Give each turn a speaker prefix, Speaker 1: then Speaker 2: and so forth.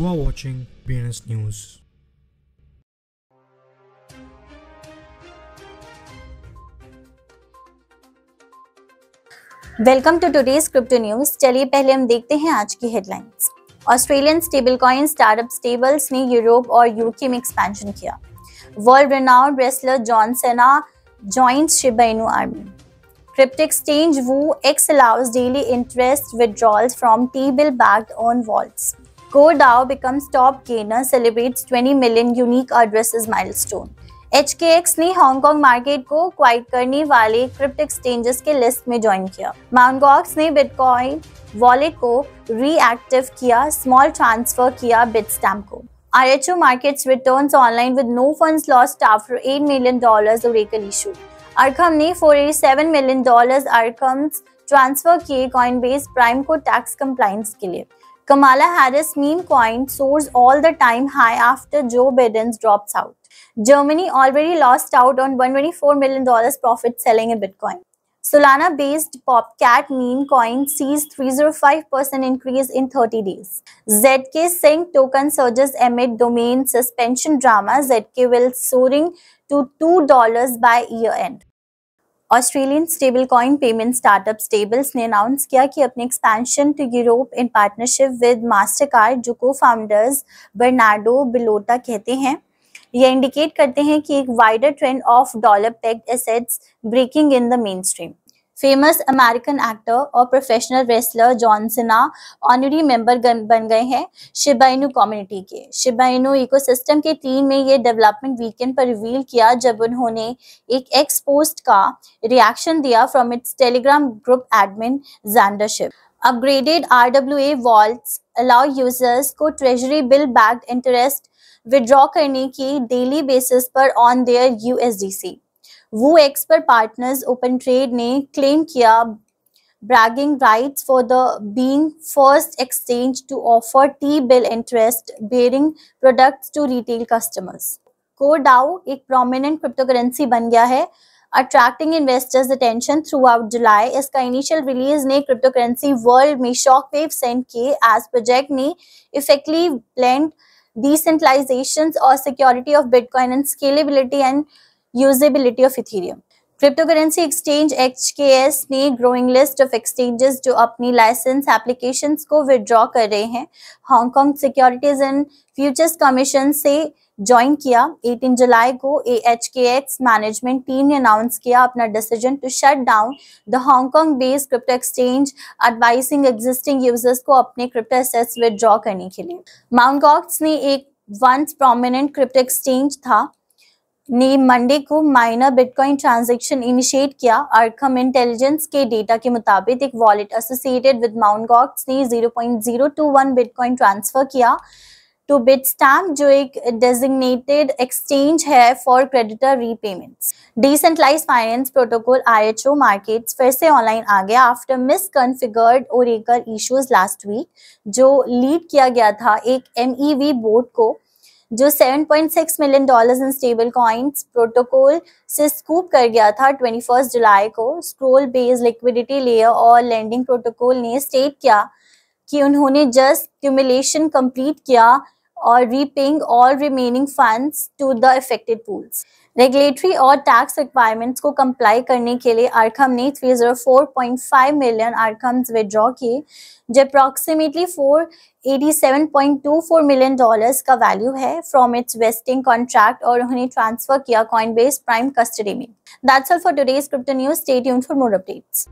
Speaker 1: You are watching BNS News.
Speaker 2: Welcome to today's crypto news. चलिए पहले हम देखते हैं आज की headlines. Australian stable coin startup Stables ने यूरोप और यूके में एक्सपेंशन किया। World renowned wrestler John Cena joins Shiba Inu army. Crypto exchange WooX allows daily interest withdrawals from T-bill backed on vaults. CoreDAO becomes top gainer, celebrates 20 million unique addresses milestone. HKX ने Hong Kong market को quit करने वाले crypto exchanges के list में join किया। Mount Gox ने bitcoin wallet को reactive किया, स्मॉल ट्रांसफर किया बिटस्टैम्प को। RHO markets returns online with no funds lost after $8 million oracle issue. Arkham ने $487 million अरकम्स ट्रांसफर किए कॉइनबेस प्राइम को टैक्स कंप्लायंस के लिए। Kamala Harris meme coin soars all the time high after Joe Biden drops out. Germany already lost out on $124 million profit selling in Bitcoin. Solana-based Popcat meme coin sees 305% increase in 30 days. ZK Sync token surges amid domain suspension drama. ZK will soaring to $2 by year end. Australian stable coin payment startup Stables ने announce किया कि अपने expansion to Europe in partnership with Mastercard, जो को founders Bernardo Bilota कहते हैं, यह indicate करते हैं कि एक wider trend of dollar pegged assets breaking in the main stream. Famous American actor और professional wrestler John Cena honorary member बन गए हैं शिबा इनू कम्युनिटी के। शिबा इनू इकोसिस्टम के टीम में ये डेवलपमेंट वीकेंड पर रिवील किया जब उन्होंने एक एक्स पोस्ट का रिएक्शन दिया from its Telegram group admin Xander Ship. Upgraded RWA vaults allow users को treasury bill backed interest withdraw करने की डेली बेसिस पर ऑन देयर USDC। WooX पर पार्टनर्स ओपन ट्रेड ने क्लेम किया bragging rights for the being first exchange to offer T-bill interest bearing products to retail customers. CoreDAO एक prominent crypto currency बन गया है, attracting investors attention through out जुलाई। इसका initial release ने crypto currency world में shock wave send किए as project ने effectively blend decentralisation और security of bitcoin and scalability and usability of Ethereum. Crypto currency exchange HKS ने growing list of exchanges जो अपनी licence applications को withdraw कर रहे हैं Hong Kong securities and futures commission से ज्वाइन किया। 18 जुलाई को HKX मैनेजमेंट टीम ने अनाउंस किया अपना decision to shut down the Hong Kong based crypto exchange, advising existing users को अपने क्रिप्टो एसेट्स विड्रॉ करने के लिए। माउंट गॉक्स ने एक वंस प्रोमिनेंट क्रिप्टो एक्सचेंज था ने मंडे को माइनर बिटकॉइन ट्रांजैक्शन इनिशिएट किया। अरकम इंटेलिजेंस के डेटा के मुताबिक एक wallet associated with Mount Gox ने 0.021 बिटकॉइन ट्रांसफर किया टू बिटस्टैम्प, जो एक डेजिग्नेटेड एक्सचेंज है for creditor repayments. Decentralised finance protocol RHO markets फिर से ऑनलाइन आ गया after misconfigured oracle issues last week, जो लीड किया गया था एक MEV बोर्ड को जो $7.6 million in stable coins protocol से स्कूप कर गया था। 21 जुलाई को स्क्रोल बेस्ड लिक्विडिटी लेयर और लेंडिंग प्रोटोकॉल ने स्टेट किया कि उन्होंने जस्ट क्यूमुलेशन कंप्लीट किया और repaying all remaining funds to the affected pools. Regulatory और टैक्स रिक्वायरमेंट्स को कंप्लाई करने के लिए अरकम ने 304.5 मिलियन अरकम्स विड्रॉ किए, जो अप्रॉक्सीमेटली $487.24 मिलियन का वैल्यू है फ्रॉम इट्स वेस्टिंग कॉन्ट्रैक्ट और उन्हें ट्रांसफर किया कॉइनबेस प्राइम कस्टडी में। That's all for today's crypto news. Stay tuned for more updates.